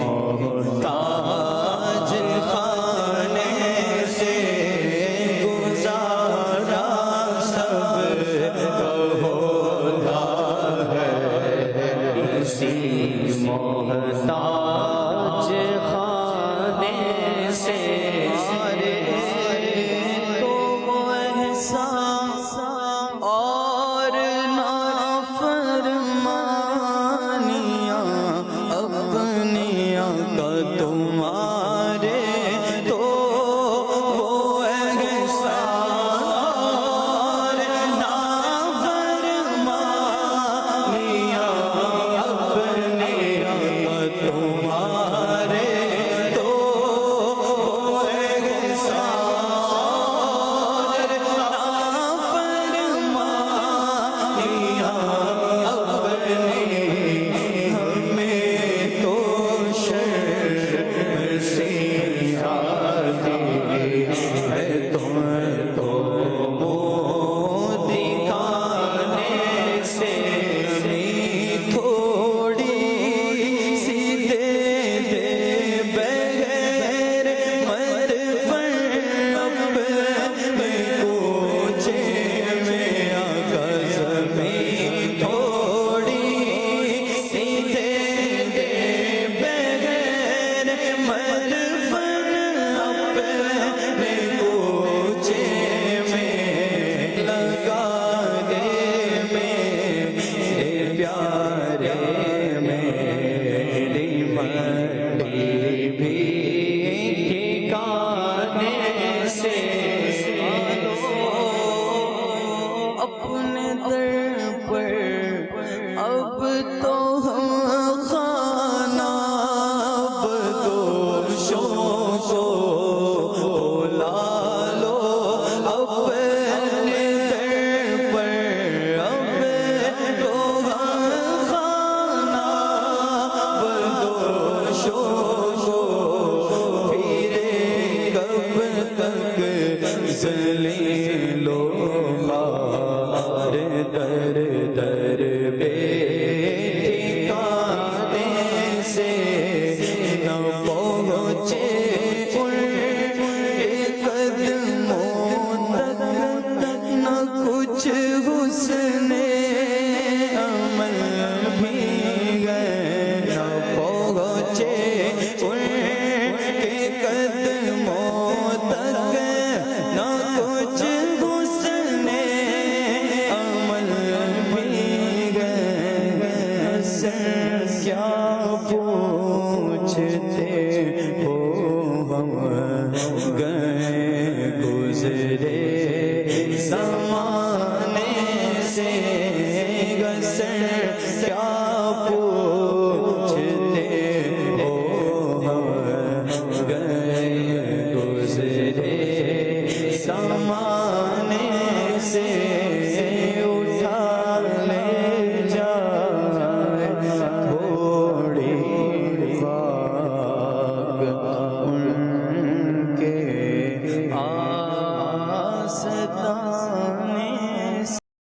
محتاج خانے سے گزارا سب کا ہوتا ہے، اسی محتاج خانے سے تو وہ احسان اور نافرمانیاں اپنی آقا تمہارے، تو وہ احسان اور نافرمانیاں اپنی آقا تمہارے، تو وہ احسان اور نافرمانیاں اپنی، ہمیں تو شرم سے آتی ہے تم کو منہ دکھانے سے، تھوڑی سی دے دے بغیر مدفن اپنے کوچے میں آقا زمین، تھوڑی سی دے دے بغیر مدفن اپنے کوچے میں، لگا دے میرے پیارے میری مٹی بھی ٹھکانے سے، اپنے در پر اب تو ہم خانہ بدوشوں کو بلا لو، اپنے در پر اب تو ہم خانہ بدوشوں کو، پھرے کب تک ذلیل و خوار در در بے ٹھکانے سے، نہ پہنچے ان قدموں تک نہ کچھ حسن عمل بھی گئے، نہ پہنچے ان قدموں تک نہ کچھ حسن عمل بھی گئے، کیا